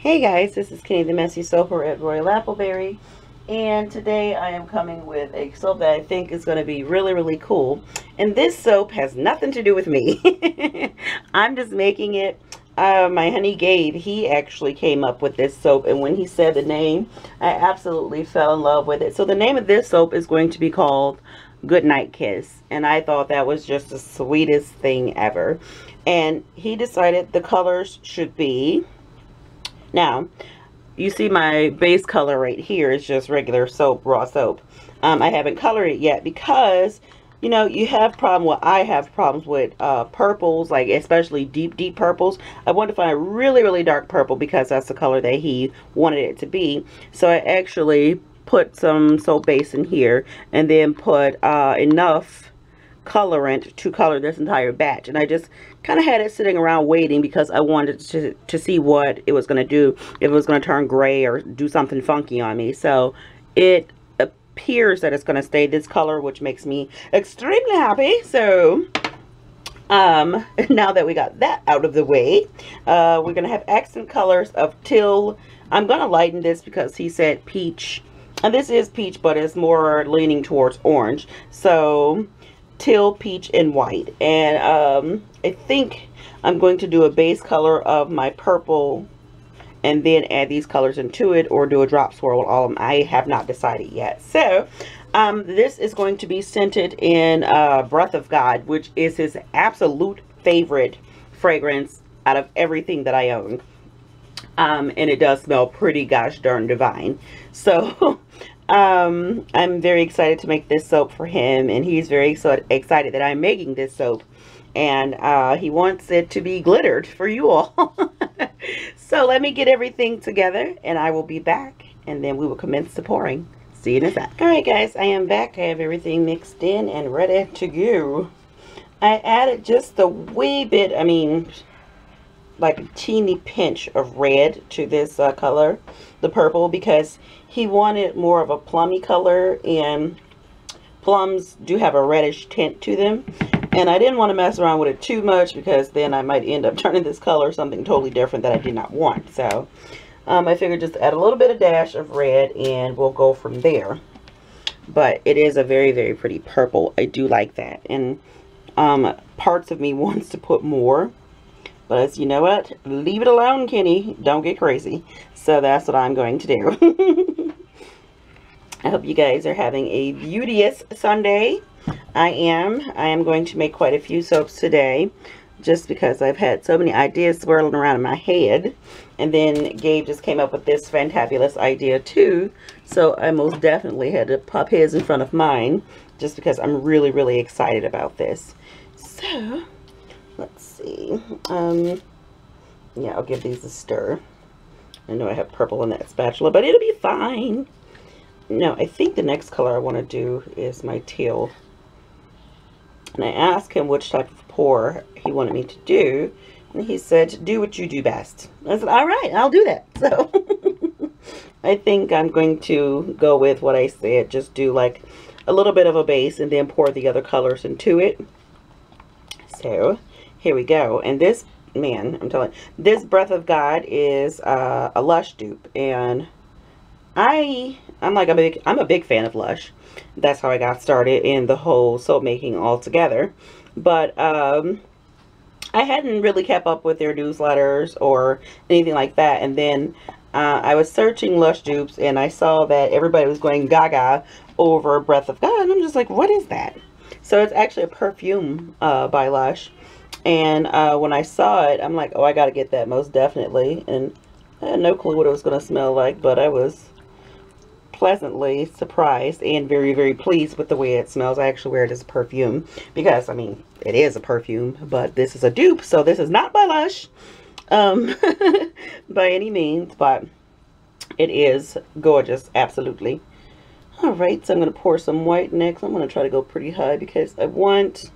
Hey guys, this is Kenny the Messy Soaper at Royal Appleberry, and today I am coming with a soap that I think is going to be really cool. And this soap has nothing to do with me. I'm just making it. My honey Gabe, he actually came up with this soap, and when he said the name, I absolutely fell in love with it. So the name of this soap is going to be called Goodnight Kiss, and I thought that was just the sweetest thing ever. And he decided the colors should be, now, you see my base color right here is just regular soap, raw soap. I haven't colored it yet because, you know, you have problem. Well, I have problems with purples, like especially deep purples. I wanted to find a really dark purple because that's the color that he wanted it to be. So I actually put some soap base in here and then put enough colorant to color this entire batch, and I just kind of had it sitting around waiting because I wanted to see what it was going to do, if it was going to turn gray or do something funky on me. So it appears that it's going to stay this color, which makes me extremely happy. So now that we got that out of the way, we're going to have accent colors of teal. I'm going to lighten this because he said peach, and this is peach, but it's more leaning towards orange. So teal, peach, and white. And I think I'm going to do a base color of my purple and then add these colors into it, or do a drop swirl with all of them. I have not decided yet. So this is going to be scented in Breath of God, which is his absolute favorite fragrance out of everything that I own. And it does smell pretty gosh darn divine. So I'm very excited to make this soap for him, and he's very excited that I'm making this soap, and he wants it to be glittered for you all. So let me get everything together and I will be back, and then we will commence the pouring. See you in a sec. Alright guys, I am back. I have everything mixed in and ready to go. I added just a wee bit, I mean like a teeny pinch of red to this color, the purple, because he wanted more of a plummy color, and plums do have a reddish tint to them, and I didn't want to mess around with it too much because then I might end up turning this color something totally different that I did not want. So I figured just add a little bit of dash of red and we'll go from there. But it is a very pretty purple. I do like that, and parts of me wants to put more, but as you know what, leave it alone, Kenny. Don't get crazy. So that's what I'm going to do. I hope you guys are having a beauteous Sunday. I am going to make quite a few soaps today, just because I've had so many ideas swirling around in my head. And then Gabe just came up with this fantabulous idea too. So I most definitely had to pop his in front of mine, just because I'm really excited about this. So let's see. Yeah, I'll give these a stir. I know I have purple in that spatula, but it'll be fine. No, I think the next color I want to do is my teal. And I asked him which type of pour he wanted me to do, and he said, do what you do best. I said, all right, I'll do that. So I think I'm going to go with what I said, just do like a little bit of a base and then pour the other colors into it. So here we go. And this, man, I'm telling you, this Breath of God is a Lush dupe, and I'm a big fan of Lush. That's how I got started in the whole soap making altogether. But I hadn't really kept up with their newsletters or anything like that. And then I was searching Lush dupes, and I saw that everybody was going gaga over Breath of God, and I'm just like, what is that? So it's actually a perfume by Lush. And when I saw it, I'm like, oh, I got to get that most definitely. And I had no clue what it was going to smell like, but I was pleasantly surprised and very pleased with the way it smells. I actually wear it as a perfume because, I mean, it is a perfume, but this is a dupe, so this is not by Lush by any means, but it is gorgeous, absolutely. Alright, so I'm going to pour some white next. I'm going to try to go pretty high because I want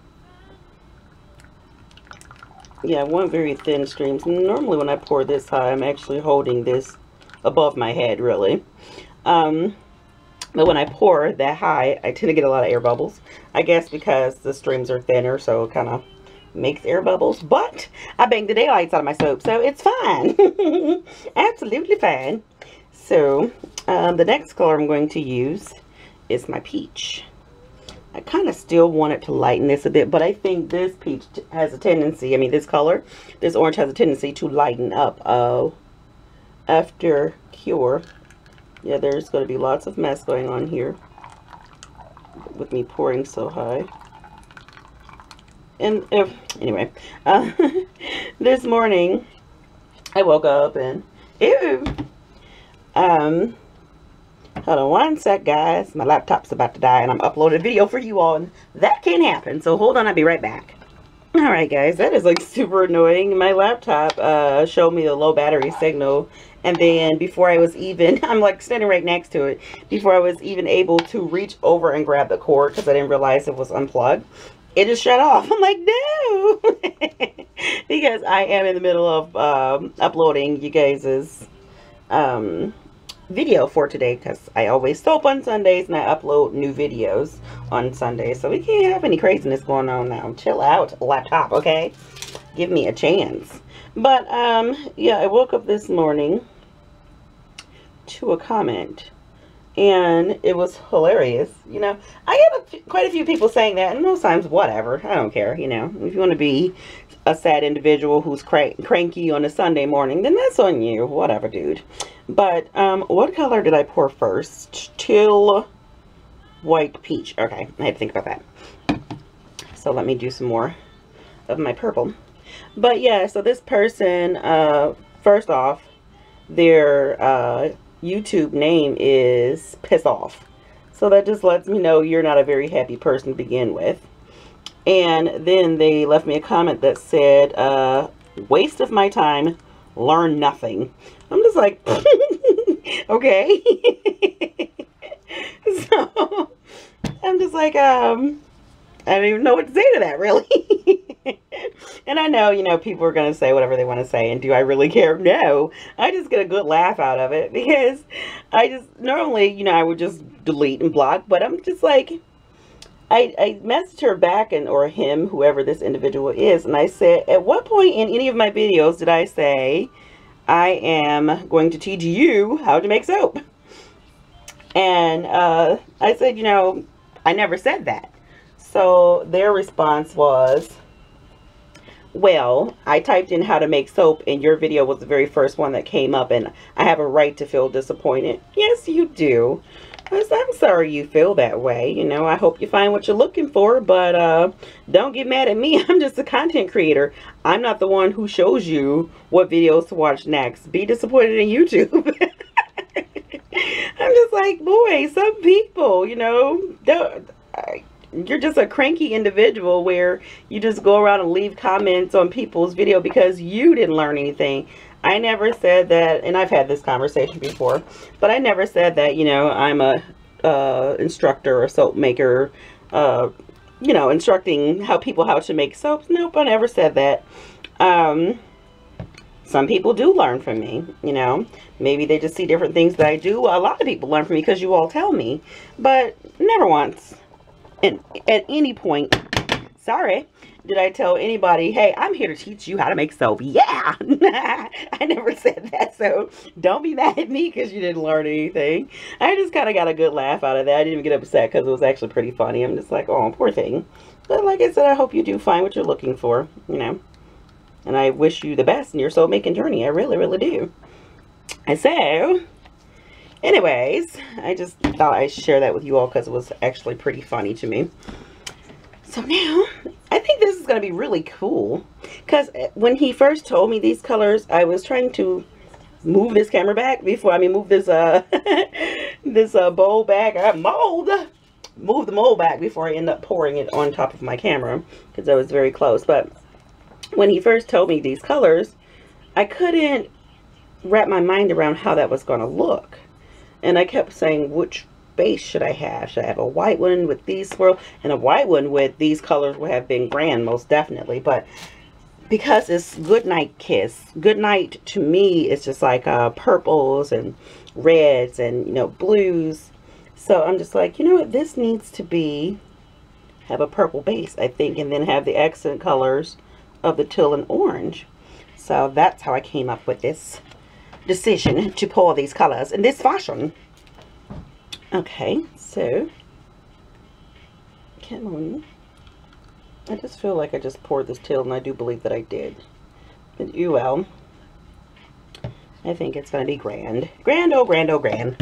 very thin streams. Normally when I pour this high, I'm actually holding this above my head, really. But when I pour that high, I tend to get a lot of air bubbles. I guess because the streams are thinner, so it kind of makes air bubbles, but I banged the daylights out of my soap, so it's fine. Absolutely fine. So the next color I'm going to use is my peach. I kind of still want it to lighten this a bit, but I think this peach has a tendency, I mean this color, this orange has a tendency to lighten up after cure. Yeah, there's going to be lots of mess going on here with me pouring so high. And anyway, this morning I woke up and ew. Hold on one sec, guys. My laptop's about to die and I'm uploading a video for you all, and that can't happen. So hold on, I'll be right back. Alright guys, that is like super annoying. My laptop showed me the low battery signal, and then before I was even, I'm like standing right next to it, before I was even able to reach over and grab the cord because I didn't realize it was unplugged, it just shut off. I'm like, no! Because I am in the middle of uploading you guys's video for today, because I always soap on Sundays and I upload new videos on Sundays, so we can't have any craziness going on now. Chill out, laptop, okay? Give me a chance. But yeah, I woke up this morning to a comment, and it was hilarious. You know, I get quite a few people saying that, and most times, whatever, I don't care. You know, if you want to be a sad individual who's cranky on a Sunday morning, then that's on you, whatever, dude. But what color did I pour first? Teal, white, peach. Okay, I had to think about that. So let me do some more of my purple. But yeah, so this person, first off, their YouTube name is Piss Off. So that just lets me know you're not a very happy person to begin with. And then they left me a comment that said, waste of my time, learn nothing. I'm just like, okay. So I'm just like, I don't even know what to say to that, really. And I know, you know, people are going to say whatever they want to say, and do I really care? No. I just get a good laugh out of it, because I just, normally, you know, I would just delete and block, but I'm just like, I messaged her back, and or him, whoever this individual is, and I said, at what point in any of my videos did I say, I am going to teach you how to make soap? And I said, you know, I never said that. So their response was, well, I typed in how to make soap and your video was the very first one that came up, and I have a right to feel disappointed. Yes, you do. I'm sorry you feel that way. You know, I hope you find what you're looking for, but don't get mad at me. I'm just a content creator. I'm not the one who shows you what videos to watch next. Be disappointed in YouTube. I'm just like, boy, some people, you know, you're just a cranky individual where you just go around and leave comments on people's video because you didn't learn anything. I never said that, and I've had this conversation before, but I never said that, you know, I'm a instructor or soap maker, you know, instructing how to make soaps. Nope, I never said that. Some people do learn from me, you know. Maybe they just see different things that I do. A lot of people learn from me because you all tell me, but never once, and at any point, sorry, did I tell anybody, hey, I'm here to teach you how to make soap? Yeah. I never said that, so don't be mad at me because you didn't learn anything. I just kind of got a good laugh out of that. I didn't even get upset because it was actually pretty funny. I'm just like, oh, poor thing. But like I said, I hope you do find what you're looking for, you know. And I wish you the best in your soap making journey. I really, really do. And so, anyways, I just thought I'd share that with you all because it was actually pretty funny to me. So now, I think this is going to be really cool, because when he first told me these colors, I was trying to move this camera back before, move this this bowl back, move the mold back before I end up pouring it on top of my camera, because I was very close. But when he first told me these colors, I couldn't wrap my mind around how that was going to look, and I kept saying, which base should I have? Should I have a white one with these swirls, and a white one with these colors would have been grand, most definitely. But because it's Goodnight Kiss, Goodnight to me is just like purples and reds and, you know, blues. So I'm just like, you know what, this needs to be, have a purple base, I think, and then have the accent colors of the teal and orange. So that's how I came up with this decision to pour these colors in this fashion. Okay, so come on. I just feel like I just poured this teal, and I do believe that I did. But you will. I think it's going to be grand. Grand, oh grand, oh grand.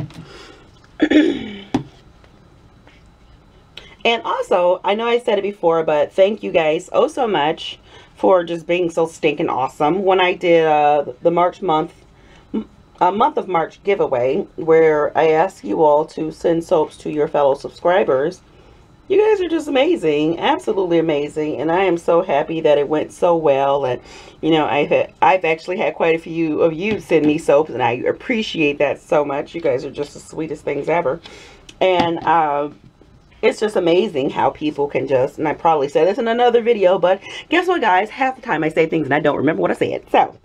And also, I know I said it before, but thank you guys oh so much for just being so stinking awesome. When I did the month of March giveaway, where I asked you all to send soaps to your fellow subscribers, you guys are just amazing, absolutely amazing, and I am so happy that it went so well. And you know, I've actually had quite a few of you send me soaps, and I appreciate that so much. You guys are just the sweetest things ever. And it's just amazing how people can just, and I probably said this in another video, but guess what, guys? Half the time I say things and I don't remember what I said. So,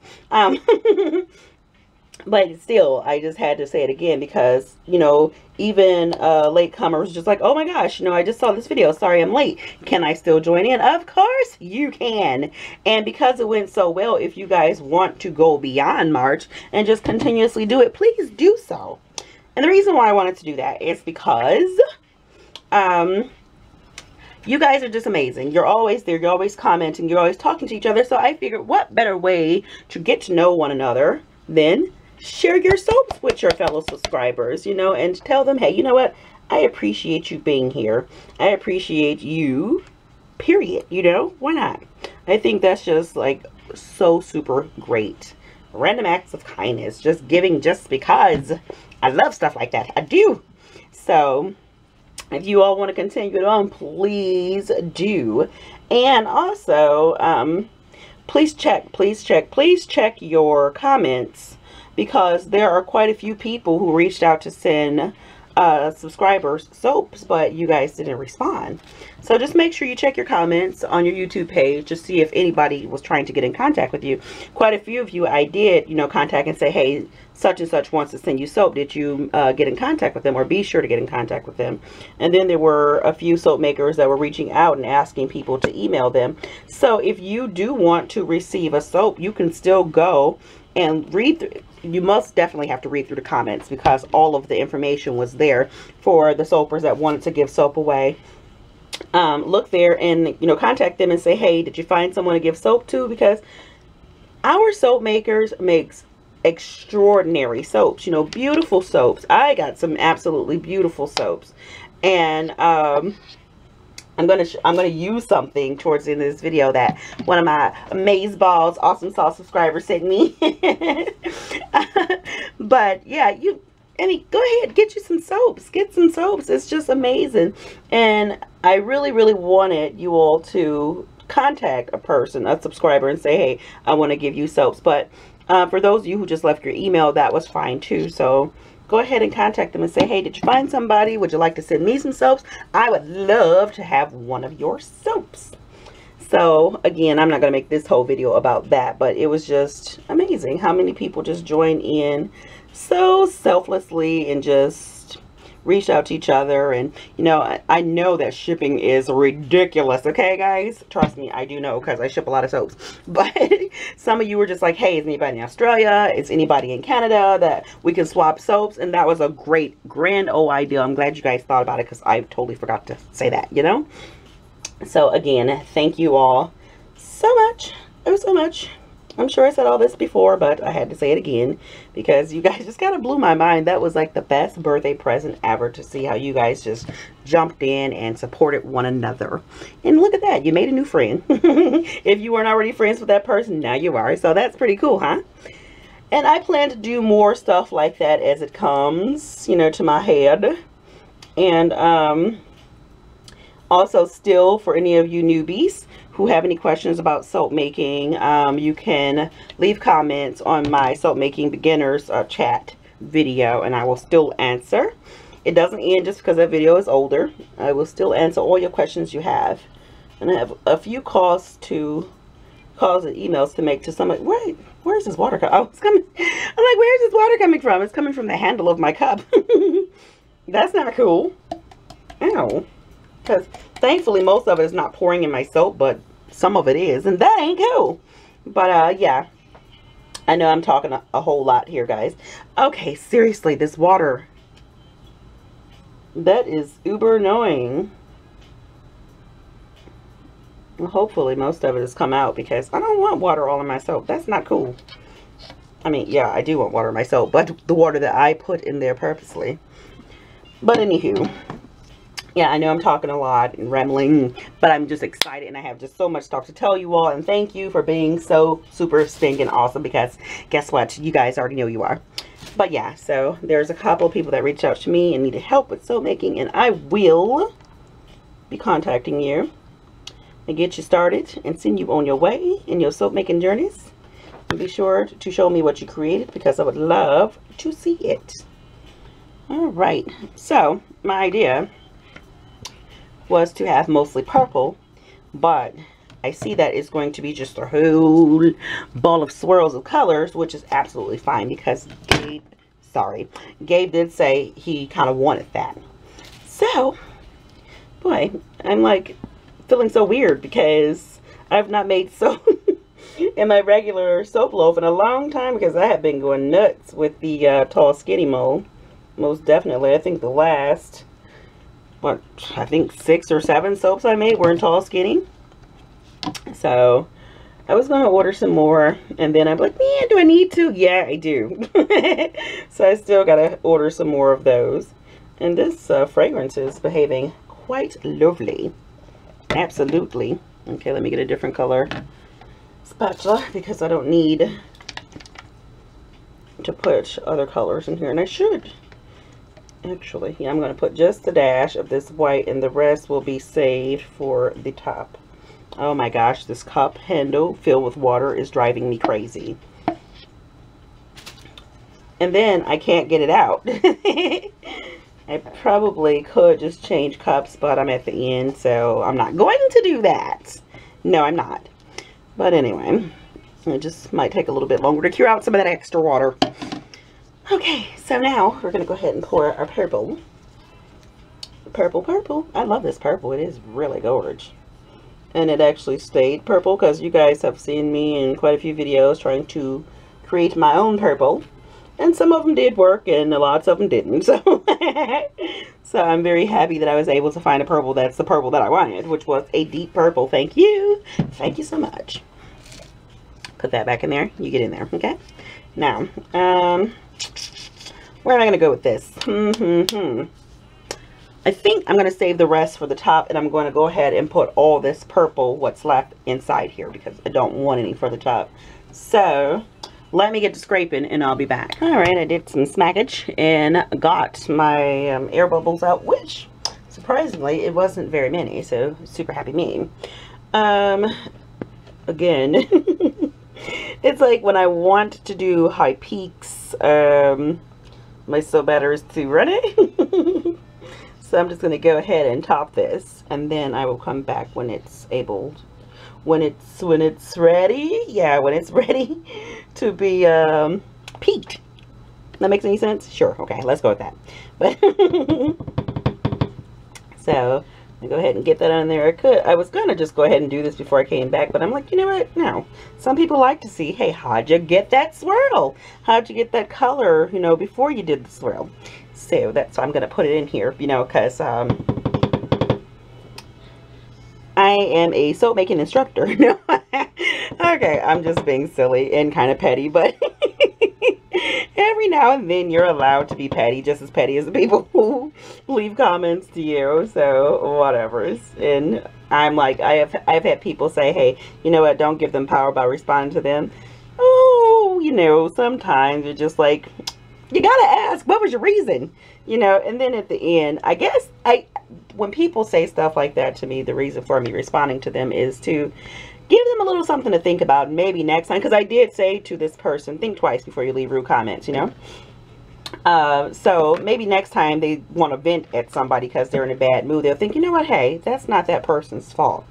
but still, I just had to say it again because, you know, even latecomers just like, oh my gosh, you know, I just saw this video. Sorry I'm late. Can I still join in? Of course you can. And because it went so well, if you guys want to go beyond March and just continuously do it, please do so. And the reason why I wanted to do that is because you guys are just amazing. You're always there. You're always commenting. You're always talking to each other. So I figured what better way to get to know one another than share your soaps with your fellow subscribers, you know, and tell them, hey, you know what? I appreciate you being here. I appreciate you, period. You know, why not? I think that's just like so super great. Random acts of kindness, just giving just because. I love stuff like that. I do. So if you all want to continue it on, please do. And also, please check your comments, because there are quite a few people who reached out to send subscribers soaps, but you guys didn't respond. So just make sure you check your comments on your YouTube page to see if anybody was trying to get in contact with you. Quite a few of you I did, you know, contact and say, hey, such and such wants to send you soap. Did you get in contact with them? Or be sure to get in contact with them. And then there were a few soap makers that were reaching out and asking people to email them. So if you do want to receive a soap, you can still go and read through. You most definitely have to read through the comments, because all of the information was there for the soapers that wanted to give soap away. Look there and, you know, contact them and say, hey, did you find someone to give soap to? Because our soap makers makes extraordinary soaps, you know, beautiful soaps. I got some absolutely beautiful soaps, and I'm gonna use something towards the end of this video that one of my Amazeballs Awesome Sauce subscribers sent me. But yeah, go ahead, get you some soaps. Get some soaps. It's just amazing. And I really, really wanted you all to contact a person, a subscriber, and say, hey, I want to give you soaps. But for those of you who just left your email, that was fine too. So go ahead and contact them and say, hey, did you find somebody? Would you like to send me some soaps? I would love to have one of your soaps. So again, I'm not going to make this whole video about that, but it was just amazing how many people just joined in so selflessly and just reached out to each other. And you know, I know that shipping is ridiculous, okay guys? Trust me, I do know, because I ship a lot of soaps. But some of you were just like, hey, is anybody in Australia? Is anybody in Canada that we can swap soaps? And that was a great grand old idea. I'm glad you guys thought about it, because I totally forgot to say that, you know. So again, thank you all so much. Oh, so much. I'm sure I said all this before, but I had to say it again because you guys just kind of blew my mind. That was like the best birthday present ever, to see how you guys just jumped in and supported one another. And look at that, you made a new friend. If you weren't already friends with that person, now you are. So that's pretty cool, huh? And I plan to do more stuff like that as it comes, you know, to my head. And also, still, for any of you newbies who have any questions about soap making, you can leave comments on my soap making beginners chat video, and I will still answer. It doesn't end just because that video is older. I will still answer all your questions you have. And I have a few calls and emails to make to somebody. Where's this water coming? Oh, it's coming. I'm like, where's this water coming from? It's coming from the handle of my cup. That's not cool. Ow. Because thankfully most of it is not pouring in my soap, but some of it is, and that ain't cool. But yeah, I know I'm talking a whole lot here, guys. Okay, seriously, this water, that is uber annoying. Well, hopefully most of it has come out, because I don't want water all in my soap. That's not cool. I mean, yeah, I do want water in my soap, but the water that I put in there purposely. But anywho, yeah, I know I'm talking a lot and rambling, but I'm just excited, and I have just so much stuff to tell you all. And thank you for being so super stinking awesome, because guess what? You guys already know you are. But yeah, so there's a couple of people that reached out to me and needed help with soap making, and I will be contacting you and get you started and send you on your way in your soap making journeys. And be sure to show me what you created, because I would love to see it. All right, so my idea was to have mostly purple, but I see that it's going to be just a whole ball of swirls of colors, which is absolutely fine, because Gabe did say he kind of wanted that. So, boy, I'm like feeling so weird, because I've not made soap in my regular soap loaf in a long time, because I have been going nuts with the tall skinny mold. Most definitely. I think the last, what, I think 6 or 7 soaps I made were in tall skinny. So I was going to order some more, and then I'm like, man, do I need to? Yeah, I do. So I still got to order some more of those. And this fragrance is behaving quite lovely. Absolutely. Okay, let me get a different color spatula, because I don't need to put other colors in here, and I should actually. Yeah, I'm going to put just a dash of this white, and the rest will be saved for the top. Oh my gosh, this cup handle filled with water is driving me crazy. And then I can't get it out. I probably could just change cups, but I'm at the end, so I'm not going to do that. No, I'm not. But anyway, it just might take a little bit longer to cure out some of that extra water. Okay, so now we're going to go ahead and pour our purple. Purple. I love this purple. It is really gorgeous. And it actually stayed purple, because you guys have seen me in quite a few videos trying to create my own purple. And some of them did work, and lots of them didn't. So, so I'm very happy that I was able to find a purple that's the purple that I wanted, which was a deep purple. Thank you. Thank you so much. Put that back in there. You get in there, okay? Now, where am I going to go with this? I think I'm going to save the rest for the top, and I'm going to go ahead and put all this purple, what's left, inside here, because I don't want any for the top. So let me get to scraping, and I'll be back. All right, I did some smackage and got my air bubbles out, which surprisingly it wasn't very many, so super happy me. Again, it's like when I want to do high peaks, my soap batter is too runny. So I'm just going to go ahead and top this, and then I will come back when it's able, when it's ready. Yeah, when it's ready to be peaked. That makes any sense? Sure. Okay, let's go with that. But so I go ahead and get that on there. I was gonna just go ahead and do this before I came back, but I'm like, you know what? No. Some people like to see, hey, how'd you get that swirl? How'd you get that color, you know, before you did the swirl? So that's why I'm gonna put it in here, you know, because I am a soap making instructor. No. Okay, I'm just being silly and kind of petty, but every now and then you're allowed to be petty, just as petty as the people who leave comments to you. So whatever. And I'm like, I've had people say, hey, you know what, don't give them power by responding to them. Oh, you know, sometimes you're just like, you gotta ask, what was your reason? You know, and then at the end, I guess when people say stuff like that to me, the reason for me responding to them is to give them a little something to think about, maybe next time. Because I did say to this person, think twice before you leave rude comments, you know. So maybe next time they want to vent at somebody because they're in a bad mood, they'll think, you know what, hey, that's not that person's fault.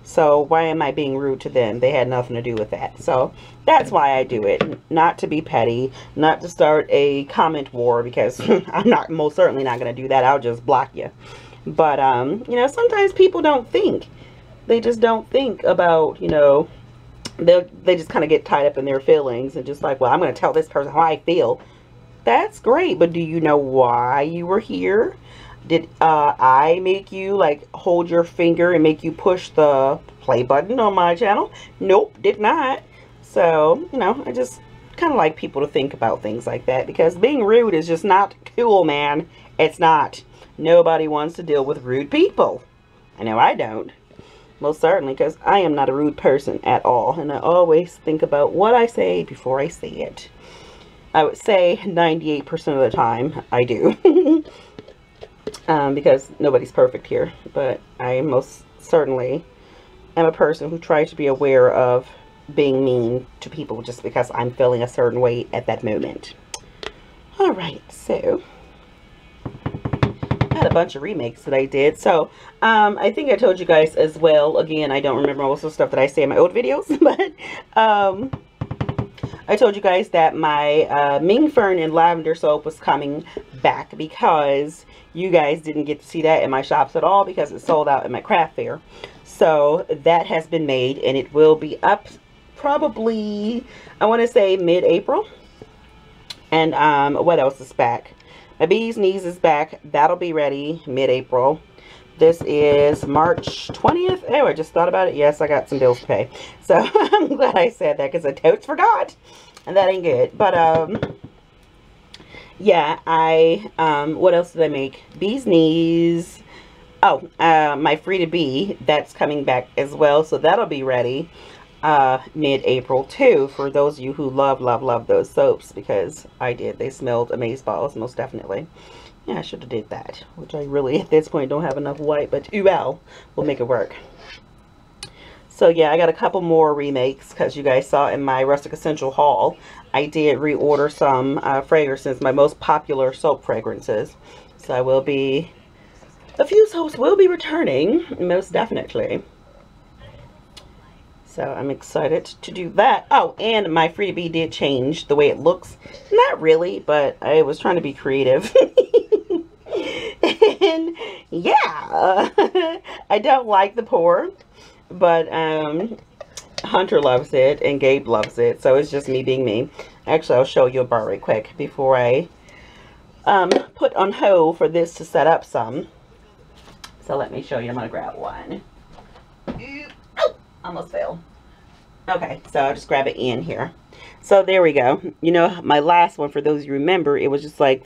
So why am I being rude to them? They had nothing to do with that. So that's why I do it. Not to be petty, not to start a comment war, because I'm not, most certainly not going to do that. I'll just block you. But, you know, sometimes people don't think they just don't think about, you know, they just kind of get tied up in their feelings and just like, well, I'm going to tell this person how I feel. That's great, but do you know why you were here? Did I make you like hold your finger and make you push the play button on my channel? Nope, did not. So, you know, I just kind of like people to think about things like that, because being rude is just not cool, man. It's not. Nobody wants to deal with rude people. I know I don't. Most certainly, because I am not a rude person at all. And I always think about what I say before I say it. I would say 98% of the time I do. Because nobody's perfect here. But I most certainly am a person who tries to be aware of being mean to people just because I'm feeling a certain way at that moment. Alright, so I had a bunch of remakes that I did. So I think I told you guys as well, again, I don't remember most of the stuff that I say in my old videos, but I told you guys that my Ming Fern and Lavender soap was coming back, because you guys didn't get to see that in my shops at all because it sold out at my craft fair. So that has been made, and it will be up probably, I want to say mid-April. And what else is back? My Bee's Knees is back. That'll be ready mid-April. This is March 20th. Oh, I just thought about it. Yes, I got some bills to pay. So I'm glad I said that, because I totes forgot. And that ain't good. But yeah, what else did I make? Bee's Knees. Oh, my Free to Be, that's coming back as well. So that'll be ready mid-April too, for those of you who love those soaps, because I did. They smelled amazeballs, most definitely. Yeah, I should have did that, which I really at this point don't have enough white, but well, we'll make it work. So yeah, I got a couple more remakes, because you guys saw in my Rustic Essential haul I did reorder some fragrances, my most popular soap fragrances. So I will be, a few soaps will be returning, most definitely. So I'm excited to do that. Oh, and my Free to Be did change the way it looks. Not really, but I was trying to be creative. And yeah, I don't like the pour, but Hunter loves it and Gabe loves it. So it's just me being me. Actually, I'll show you a bar right quick before I put on hold for this to set up some. So let me show you. I'm going to grab one. Oh, almost fell. Okay, so I'll just grab it in here. So there we go. You know, my last one, for those you remember, it was just like,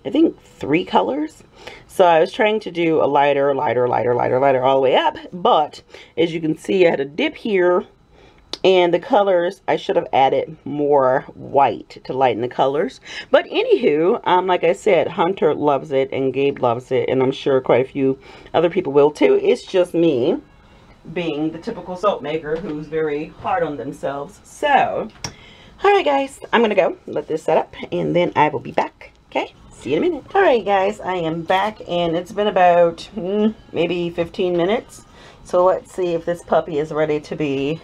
I think 3 colors. So I was trying to do a lighter all the way up. But as you can see, I had a dip here. And the colors, I should have added more white to lighten the colors. But anywho, like I said, Hunter loves it and Gabe loves it. And I'm sure quite a few other people will too. It's just me being the typical soap maker who's very hard on themselves. So, alright guys, I'm going to go let this set up and then I will be back. Okay, see you in a minute. Alright guys, I am back and it's been about maybe 15 minutes. So let's see if this puppy is ready to be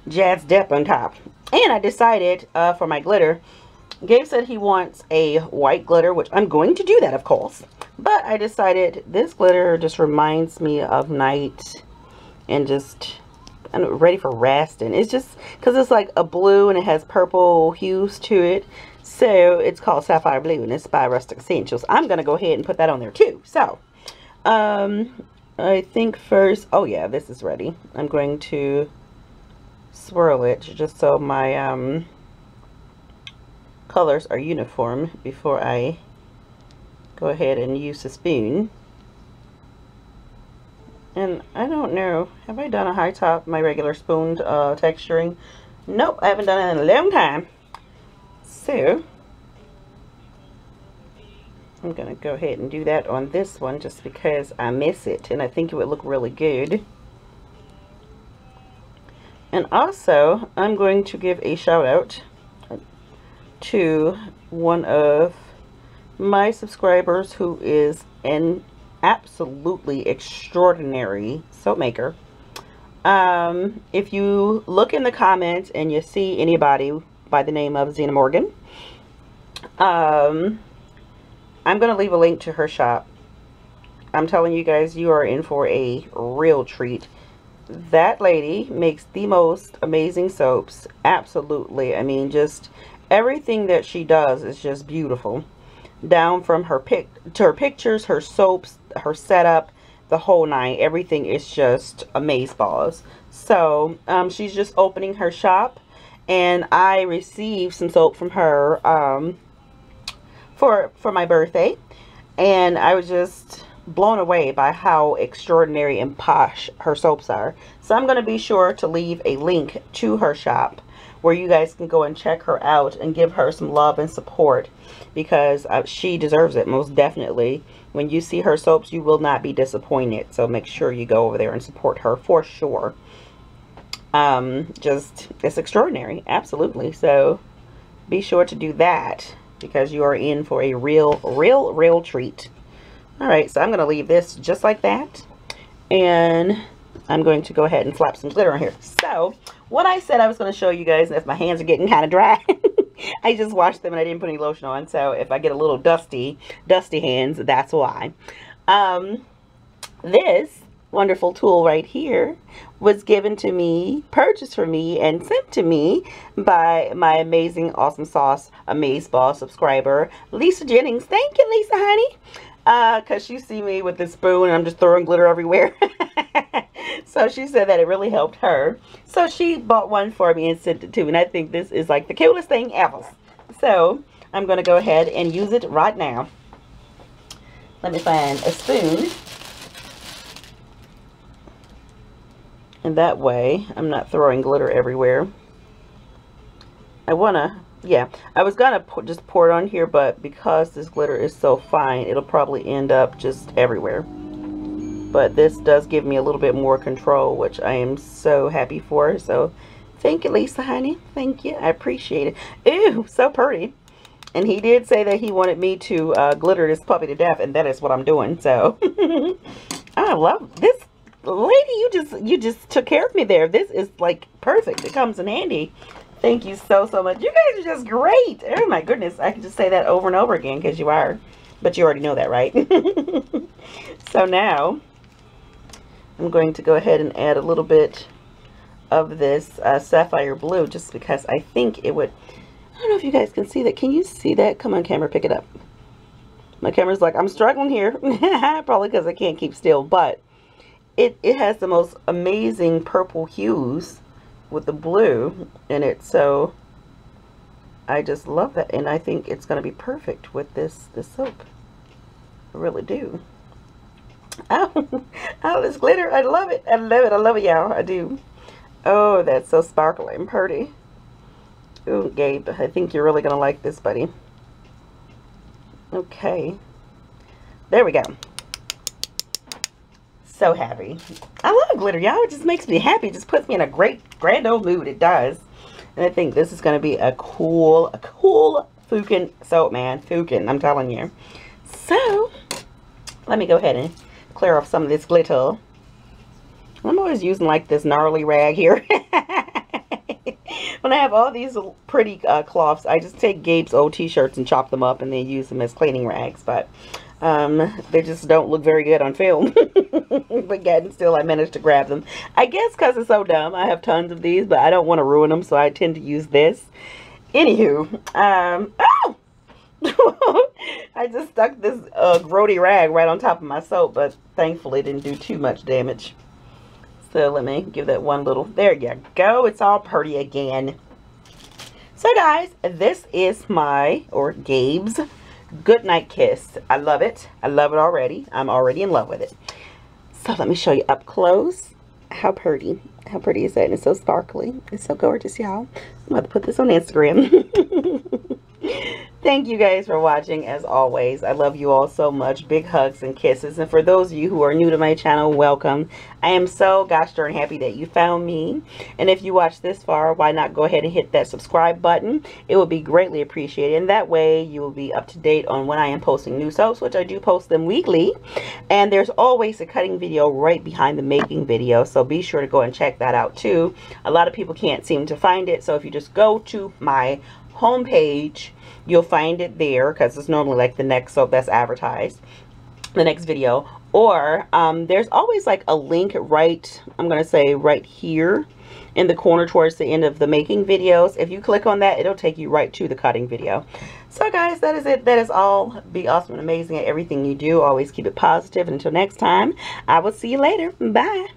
jazzed up on top. And I decided for my glitter, Gabe said he wants a white glitter, which I'm going to do that, of course. But I decided this glitter just reminds me of night and just, I'm ready for resting. It's just because it's like a blue and it has purple hues to it. So it's called Sapphire Blue and it's by Rustic Essentials. I'm going to go ahead and put that on there too. So I think first, oh yeah, this is ready. I'm going to swirl it just so my colors are uniform before I go ahead and use the spoon. And I don't know, have I done a high top, my regular spoon texturing? Nope, I haven't done it in a long time. So I'm gonna go ahead and do that on this one just because I miss it and I think it would look really good. And also, I'm going to give a shout out to one of my subscribers who is an absolutely extraordinary soap maker. If you look in the comments and you see anybody by the name of Zena Morgan, I'm going to leave a link to her shop. I'm telling you guys, you are in for a real treat. that lady makes the most amazing soaps. Absolutely. I mean, just everything that she does is just beautiful. Down from her pictures, her soaps, her setup, the whole nine. Everything is just amazeballs. So she's just opening her shop, and I received some soap from her for my birthday, and I was just blown away by how extraordinary and posh her soaps are. So I'm going to be sure to leave a link to her shop where you guys can go and check her out and give her some love and support, because she deserves it, most definitely. When you see her soaps, you will not be disappointed. So make sure you go over there and support her for sure. Just, it's extraordinary. Absolutely. So be sure to do that, because you are in for a real treat. Alright, so I'm going to leave this just like that, and I'm going to go ahead and slap some glitter on here. So, what I said I was going to show you guys, if my hands are getting kind of dry, I just washed them and I didn't put any lotion on, so if I get a little dusty hands, that's why. This wonderful tool right here was given to me, purchased for me, and sent to me by my amazing Awesome Sauce Amazeball subscriber, Lisa Jennings. Thank you, Lisa, honey. Because you see me with this spoon and I'm just throwing glitter everywhere. So she said that it really helped her. So she bought one for me and sent it to me. And I think this is like the coolest thing ever. So I'm going to go ahead and use it right now. Let me find a spoon. And that way I'm not throwing glitter everywhere. I was gonna just pour it on here, but because this glitter is so fine, it'll probably end up just everywhere. But this does give me a little bit more control, which I am so happy for. So thank you, Lisa, honey. Thank you. I appreciate it. Ew, so pretty. And he did say that he wanted me to glitter this puppy to death, and that is what I'm doing. So I love this. Lady, you just took care of me there. This is like perfect. It comes in handy. Thank you so much. You guys are just great. Oh my goodness. I can just say that over and over again, because you are. But you already know that, right? So now I'm going to go ahead and add a little bit of this sapphire blue, just because I think it would. I don't know if you guys can see that. Can you see that? Come on, camera, pick it up. My camera's like, I'm struggling here. Probably because I can't keep still. But it has the most amazing purple hues with the blue in it, so I just love that, and I think it's going to be perfect with this soap. I really do. Oh, this glitter, I love it. I love it, y'all. I do. Oh, that's so sparkly and pretty. Ooh, Gabe, I think you're really going to like this, buddy. Okay, there we go. So happy. I love glitter, y'all. It just makes me happy. It just puts me in a grand old mood. It does. And I think this is going to be a cool Fukin soap, man. Fukin, I'm telling you. So, let me go ahead and clear off some of this glitter. I'm always using like this gnarly rag here. When I have all these pretty cloths, I just take Gabe's old t-shirts and chop them up and then use them as cleaning rags. But they just don't look very good on film. But yet and still I managed to grab them. I guess because it's so dumb. I have tons of these, but I don't want to ruin them, so I tend to use this. Anywho, oh! I just stuck this grody rag right on top of my soap, but thankfully it didn't do too much damage. So let me give that one little, there you go. It's all pretty again. So guys, this is my, or Gabe's, Goodnight Kiss. I love it. I love it already. I'm already in love with it. So let me show you up close. How pretty. How pretty is that? And it's so sparkly. It's so gorgeous, y'all. I'm about to put this on Instagram. Thank you guys for watching, as always. I love you all so much. Big hugs and kisses. And for those of you who are new to my channel, welcome. I am so gosh darn happy that you found me. And if you watched this far, why not go ahead and hit that subscribe button? It would be greatly appreciated. And that way you will be up to date on when I am posting new soaps, which I do post them weekly. And there's always a cutting video right behind the making video. So be sure to go and check that out too. A lot of people can't seem to find it. So if you just go to my homepage, you'll find it there, because it's normally like the next soap that's advertised, the next video, Or there's always like a link right, I'm going to say right here in the corner towards the end of the making videos. If you click on that, it'll take you right to the cutting video. So guys, that is it. That is all. Be awesome and amazing at everything you do. Always keep it positive. And until next time, I will see you later. Bye.